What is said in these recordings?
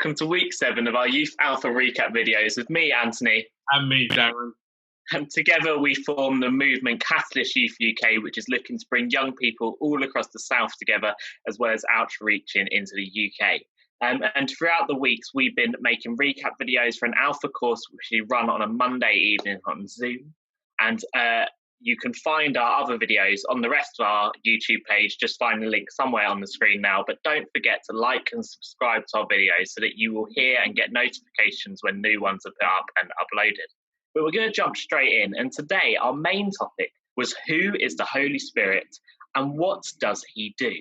welcome to week 7 of our Youth Alpha recap videos with me, Antony. And me, Darren. And together we form the movement Catalyst Youth UK, which is looking to bring young people all across the South together, as well as outreaching into the UK. And throughout the weeks, we've been making recap videos for an Alpha course, which we run on a Monday evening on Zoom. And you can find our other videos on the rest of our YouTube page. Just find the link somewhere on the screen now. But don't forget to like and subscribe to our videos so that you will hear and get notifications when new ones are put up and uploaded. But we're going to jump straight in. And today, our main topic was who is the Holy Spirit and what does he do?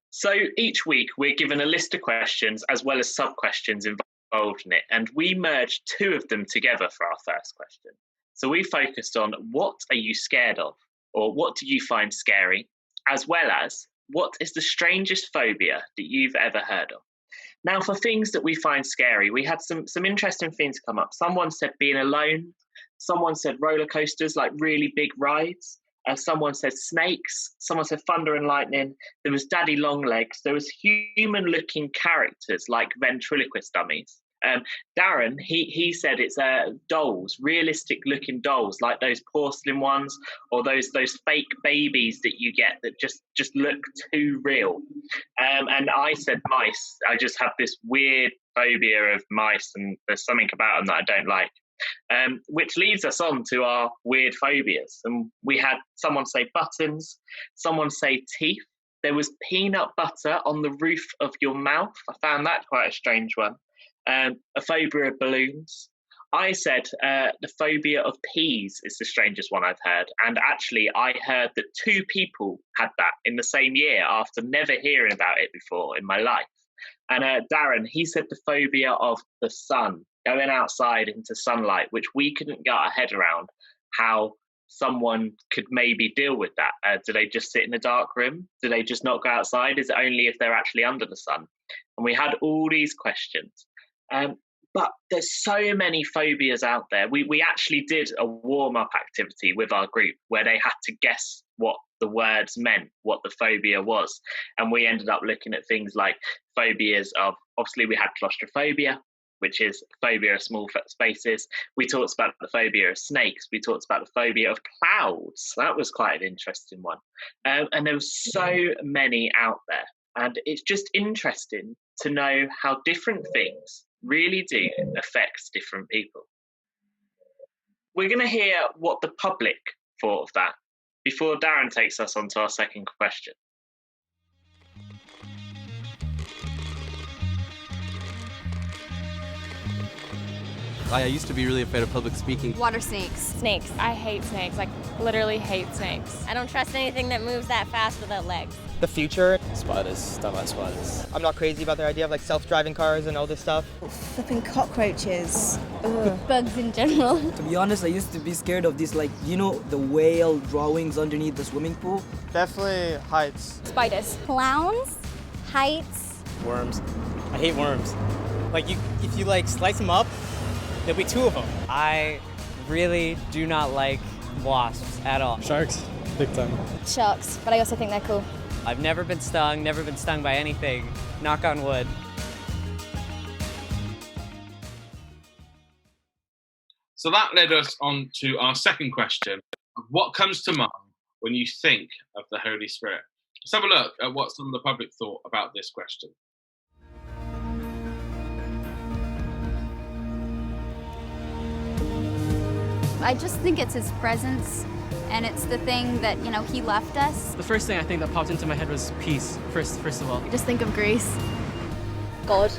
So each week, we're given a list of questions as well as sub-questions involved in it. And we merged 2 of them together for our first question. So we focused on what are you scared of, or what do you find scary, as well as what is the strangest phobia that you've ever heard of. Now, for things that we find scary, we had some interesting things come up. Someone said being alone. Someone said roller coasters, like really big rides. Someone said snakes. Someone said thunder and lightning. There was daddy long legs. There was human-looking characters like ventriloquist dummies. Darren, he said it's dolls, realistic-looking dolls, like those porcelain ones or those fake babies that you get that just look too real. And I said mice. I just have this weird phobia of mice, and there's something about them that I don't like. Which leads us on to our weird phobias. And we had someone say buttons, someone say teeth. There was peanut butter on the roof of your mouth. I found that quite a strange one. A phobia of balloons. I said the phobia of peas is the strangest one I've heard. And actually, I heard that 2 people had that in the same year after never hearing about it before in my life. And Darren, he said the phobia of the sun, going outside into sunlight, which we couldn't get our head around how someone could maybe deal with that. Do they just sit in a dark room? Do they just not go outside? Is it only if they're actually under the sun? And we had all these questions. But there's so many phobias out there. We actually did a warm-up activity with our group where they had to guess what the words meant, what the phobia was. And we ended up looking at things like phobias of, obviously we had claustrophobia, which is phobia of small spaces. We talked about the phobia of snakes. We talked about the phobia of clouds. That was quite an interesting one. And there was so many out there. And it's just interesting to know how different things really do affect different people. We're going to hear what the public thought of that before Darren takes us on to our second question. I used to be really afraid of public speaking. Water snakes. Snakes. I hate snakes. Like, literally hate snakes. I don't trust anything that moves that fast without legs. The future. Spiders. Don't like spiders. I'm not crazy about the idea of like self-driving cars and all this stuff. Flipping cockroaches. Bugs in general. To be honest, I used to be scared of these, like, you know, the whale drawings underneath the swimming pool. Definitely heights. Spiders. Clowns. Heights. Worms. I hate worms. Like, if you like slice them up, there'll be 2 of them. I really do not like wasps at all. Sharks, big time. Sharks, but I also think they're cool. I've never been stung by anything. Knock on wood. So that led us on to our second question. What comes to mind when you think of the Holy Spirit? Let's have a look at what some of the public thought about this question. I just think it's his presence, and it's the thing that, he left us. The first thing I think that popped into my head was peace, first of all. Just think of grace. God.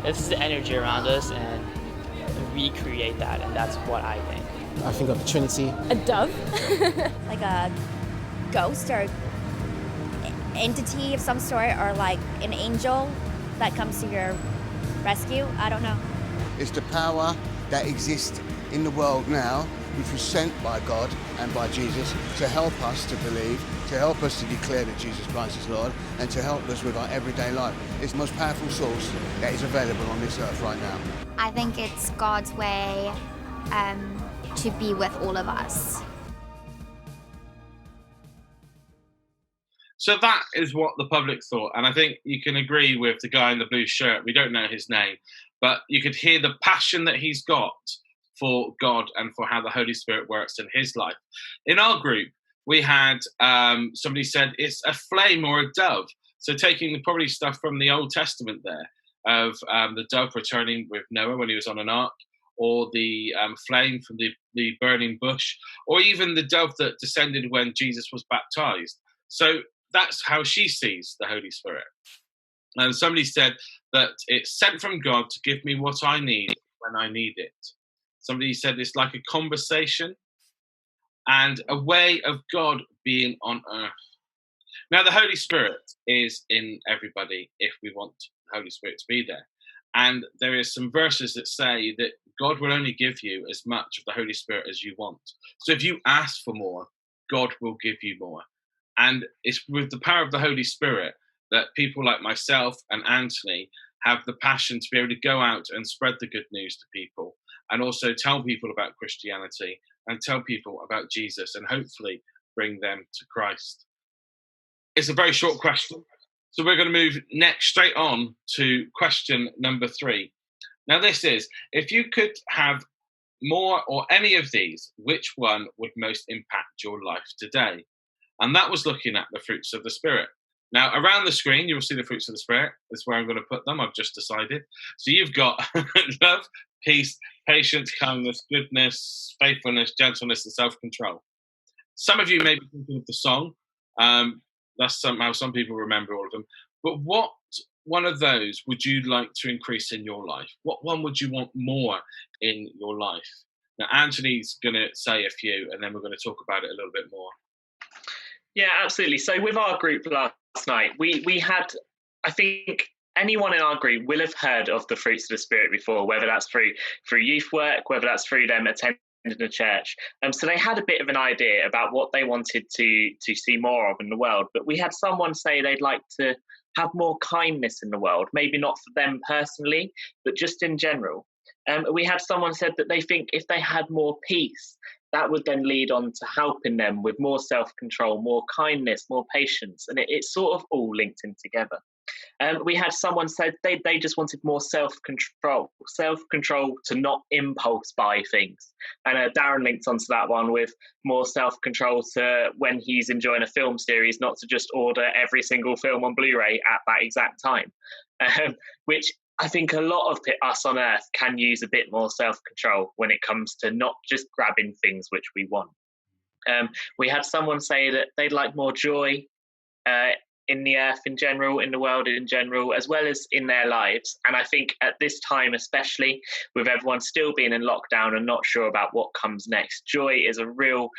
It's the energy around us, and we create that, and that's what I think. I think of the Trinity. A dove? Like a ghost or entity of some sort, or like an angel that comes to your rescue. I don't know. It's the power that exists in the world now, which was sent by God and by Jesus to help us to believe, to help us to declare that Jesus Christ is Lord, and to help us with our everyday life. It's the most powerful source that is available on this earth right now. I think it's God's way to be with all of us. So that is what the public thought. And I think you can agree with the guy in the blue shirt. We don't know his name, but you could hear the passion that he's got for God and for how the Holy Spirit works in his life. In our group, we had somebody said it's a flame or a dove. So taking probably stuff from the Old Testament there of the dove returning with Noah when he was on an ark, or the flame from the burning bush, or even the dove that descended when Jesus was baptized. So that's how she sees the Holy Spirit. And somebody said that it's sent from God to give me what I need when I need it. Somebody said it's like a conversation and a way of God being on earth. Now, the Holy Spirit is in everybody if we want the Holy Spirit to be there. And there is some verses that say that God will only give you as much of the Holy Spirit as you want. So if you ask for more, God will give you more. And it's with the power of the Holy Spirit that people like myself and Antony have the passion to be able to go out and spread the good news to people, and also tell people about Christianity and tell people about Jesus, and hopefully bring them to Christ. It's a very short question, so we're going to move next straight on to question number 3. Now this is, if you could have more or any of these, which one would most impact your life today? And that was looking at the fruits of the Spirit. Now, around the screen, you will see the fruits of the Spirit. That's where I'm going to put them. I've just decided. So you've got love, peace, patience, kindness, goodness, faithfulness, gentleness, and self-control. Some of you may be thinking of the song. That's somehow some people remember all of them. But what one of those would you like to increase in your life? What one would you want more in your life? Now, Antony's going to say a few, and then we're going to talk about it a little bit more. Yeah, absolutely. So with our group last night, we had, I think anyone in our group will have heard of the fruits of the Spirit before, whether that's through youth work, whether that's through them attending a church. So they had a bit of an idea about what they wanted to see more of in the world. But we had someone say they'd like to have more kindness in the world, maybe not for them personally, but just in general. We had someone said that they think if they had more peace, that would then lead on to helping them with more self-control, more kindness, more patience. And it's sort of all linked in together. We had someone said they just wanted more self-control to not impulse buy things. And Darren linked onto that one with more self-control to when he's enjoying a film series, not to just order every single film on Blu-ray at that exact time, which I think a lot of us on Earth can use a bit more self-control when it comes to not just grabbing things which we want. We had someone say that they'd like more joy in the earth in general, in the world in general, as well as in their lives. And I think at this time, especially with everyone still being in lockdown and not sure about what comes next, joy is a real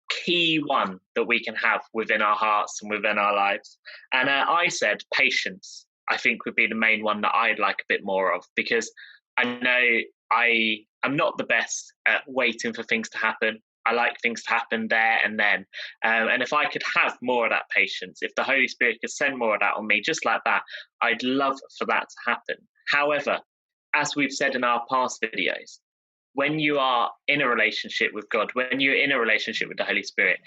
key one that we can have within our hearts and within our lives. And I said patience, I think, would be the main one that I'd like a bit more of, because I know I'm not the best at waiting for things to happen. I like things to happen there and then. And if I could have more of that patience, if the Holy Spirit could send more of that on me, just like that, I'd love for that to happen. However, as we've said in our past videos, when you are in a relationship with God, when you're in a relationship with the Holy Spirit,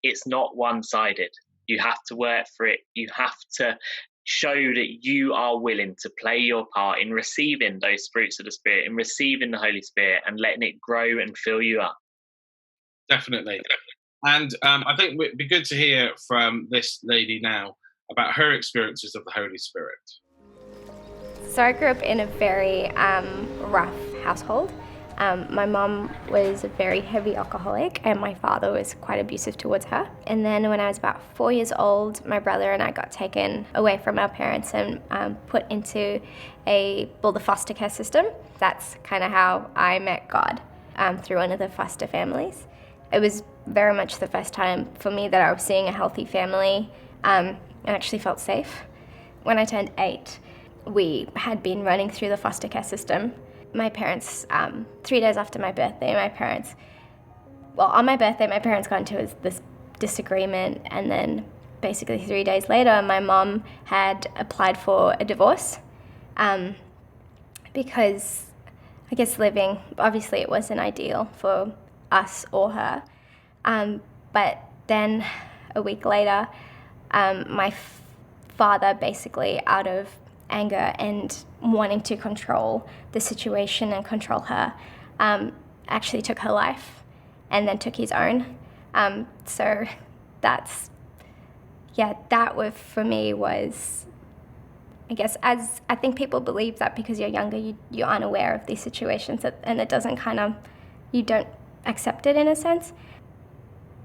it's not one-sided. You have to work for it. You have to show that you are willing to play your part in receiving those fruits of the Spirit, in receiving the Holy Spirit and letting it grow and fill you up. Definitely. And I think it'd be good to hear from this lady now about her experiences of the Holy Spirit. So I grew up in a very rough household. My mum was a very heavy alcoholic and my father was quite abusive towards her. And then when I was about 4 years old, my brother and I got taken away from our parents and put into the foster care system. That's kind of how I met God, through one of the foster families. It was very much the first time for me that I was seeing a healthy family and actually felt safe. When I turned 8, we had been running through the foster care system. My parents, 3 days after my birthday, on my birthday, my parents got into this disagreement, and then basically 3 days later, my mom had applied for a divorce because I guess living, obviously it wasn't ideal for us or her. But then a week later, My father, basically out of anger and wanting to control the situation and control her, actually took her life and then took his own. So that's, that for me was, I guess, as I think people believe that because you're younger, you're unaware of these situations, and it doesn't you don't accept it in a sense.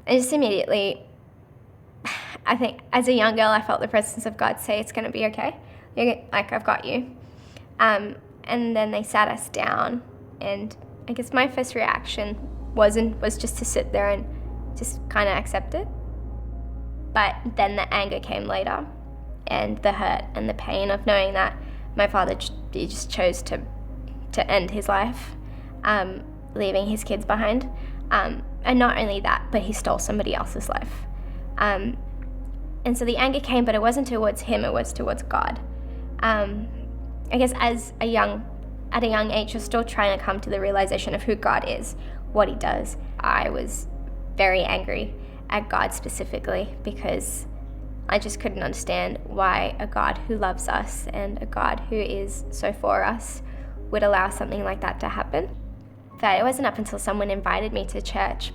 And just immediately, I think as a young girl, I felt the presence of God say, it's going to be okay. Like, I've got you. And then they sat us down, and I guess my first reaction was just to sit there and just kind of accept it. But then the anger came later, and the hurt and the pain of knowing that my father just chose to end his life, leaving his kids behind. And not only that, but he stole somebody else's life. And so the anger came, but it wasn't towards him, it was towards God. I guess at a young age, you're still trying to come to the realization of who God is, what he does. I was very angry at God specifically because I just couldn't understand why a God who loves us and a God who is so for us would allow something like that to happen. But it wasn't up until someone invited me to church.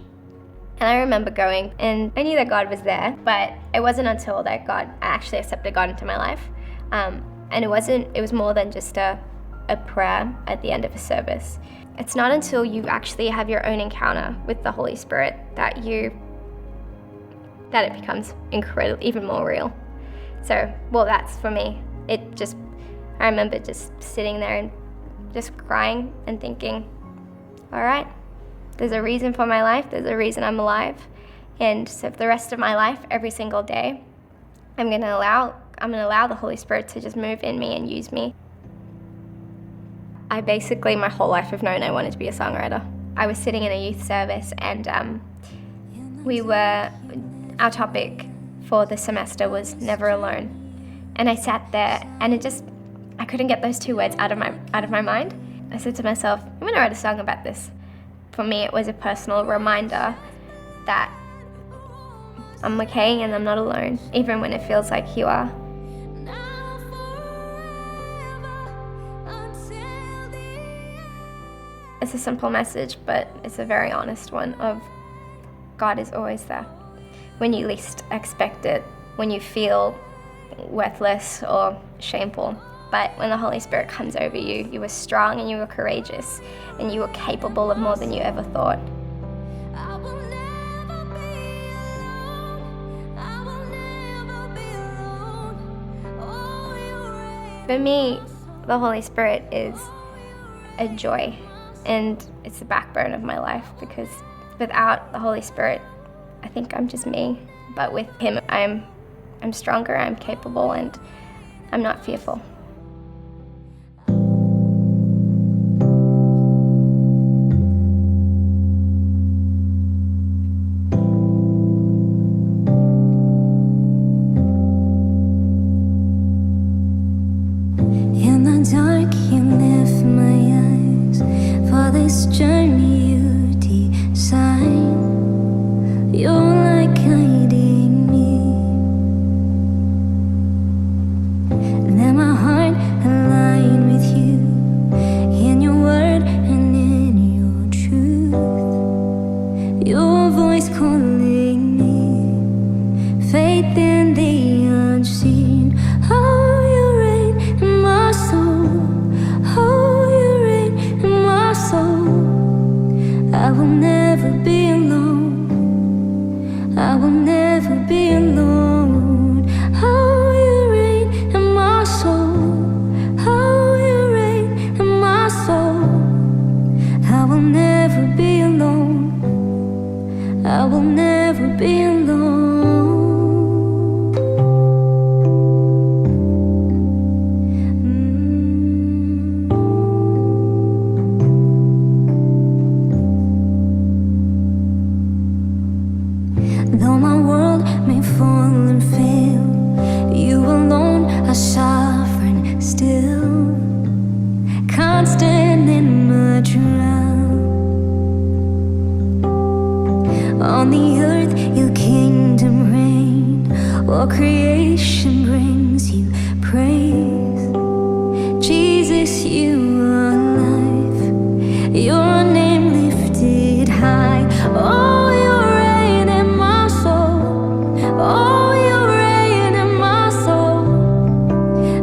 And I remember going, and I knew that God was there, but it wasn't until that I actually accepted God into my life. And it was more than just a prayer at the end of a service. It's not until you actually have your own encounter with the Holy Spirit that it becomes incredible, even more real. So, that's for me. I remember just sitting there and just crying and thinking, all right, there's a reason for my life, there's a reason I'm alive. And so for the rest of my life, every single day, I'm going to allow the Holy Spirit to just move in me and use me. I basically, my whole life have known I wanted to be a songwriter. I was sitting in a youth service, and our topic for the semester was never alone. And I sat there, and I couldn't get those two words out of my mind. I said to myself, I'm going to write a song about this. For me, it was a personal reminder that I'm okay and I'm not alone, even when it feels like you are. It's a simple message, but it's a very honest one of God is always there. When you least expect it, when you feel worthless or shameful. But when the Holy Spirit comes over you, you are strong and you are courageous and you are capable of more than you ever thought. For me, the Holy Spirit is a joy, and it's the backbone of my life, because without the Holy Spirit, I think I'm just me. But with him, I'm stronger, I'm capable, and I'm not fearful. On the earth, your kingdom reign. for creation brings you praise. Jesus, you are life, your name lifted high. Oh, you reign in my soul. Oh, you reign in my soul.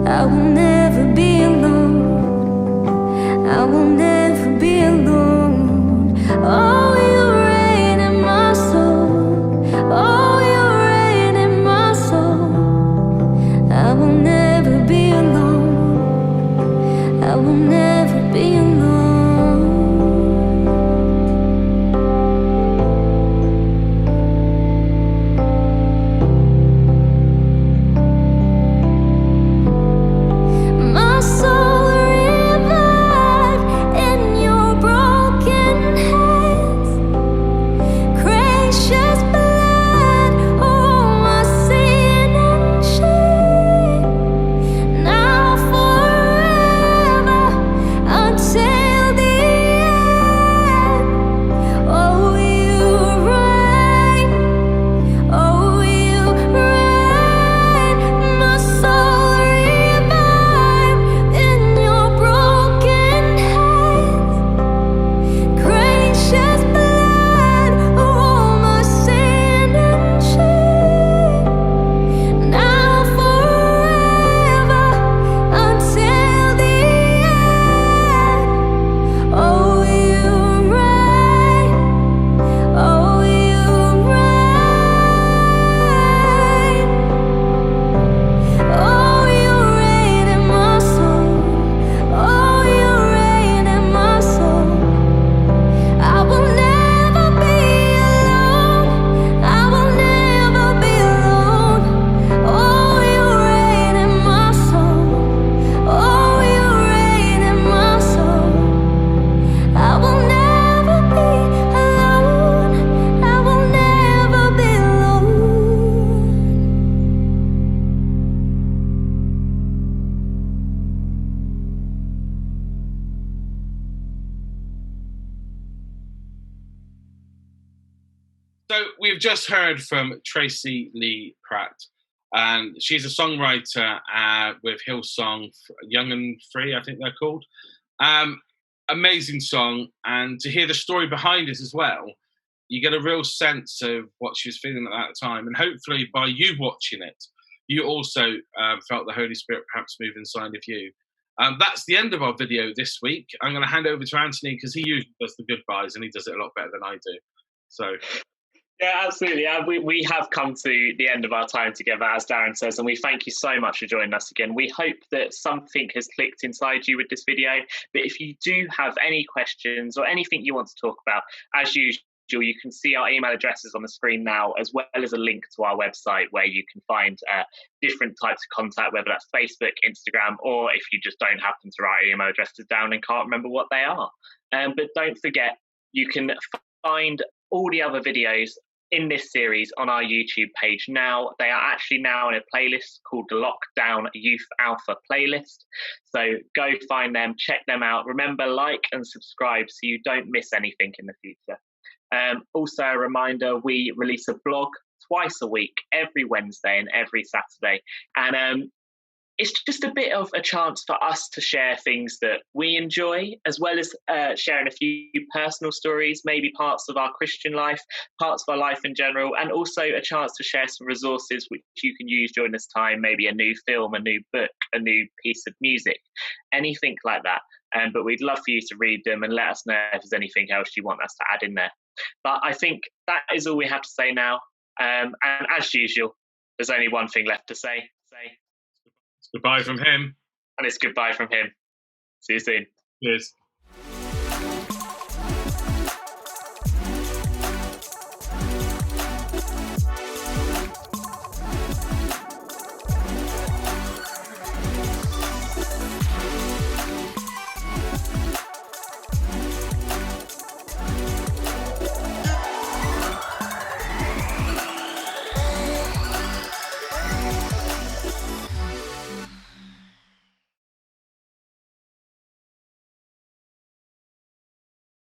I will never be alone. I will never be alone. Oh, you reign in my soul. Oh, you reign in my soul. I will never be alone. I will never be alone. My soul revive in your broken hands. Gracious blood, oh my sin and shame. Now forever until the end. Oh, you reign. Oh, you reign. My soul revive in your broken hands. Gracious blood, oh my sin and shame. Now forever until the end. Oh, you reign. Oh, you reign. Oh, you reign in my soul. Oh, you reign in my soul. I will never be alone. I will never be alone. Oh, you reign in my soul. Oh, you reign in my soul. I will never be alone. I will never be alone. So we've just heard from Tracy Lee Pratt, and she's a songwriter with Hillsong Young and Free, I think they're called. Amazing song, and to hear the story behind it as well, you get a real sense of what she was feeling at that time, and hopefully by you watching it, you also felt the Holy Spirit perhaps move inside of you. That's the end of our video this week. I'm going to hand over to Antony because he usually does the goodbyes and he does it a lot better than I do. So. Yeah, absolutely. We have come to the end of our time together, as Darren says, and we thank you so much for joining us again. We hope that something has clicked inside you with this video, but if you do have any questions or anything you want to talk about, as usual, you can see our email addresses on the screen now, as well as a link to our website where you can find different types of contact, whether that's Facebook, Instagram, or if you just don't happen to write email addresses down and can't remember what they are. But don't forget, you can find all the other videos in this series on our YouTube page now. They are actually now in a playlist called the Lockdown Youth Alpha playlist. So go find them, check them out. Remember, like and subscribe so you don't miss anything in the future. Also a reminder, we release a blog twice a week, every Wednesday and every Saturday. And it's just a bit of a chance for us to share things that we enjoy, as well as sharing a few personal stories, maybe parts of our Christian life, parts of our life in general, and also a chance to share some resources which you can use during this time, maybe a new film, a new book, a new piece of music, anything like that. But we'd love for you to read them and let us know if there's anything else you want us to add in there. But I think that is all we have to say now. And as usual, there's only one thing left to say. Goodbye from him. And it's goodbye from him. See you soon. Cheers.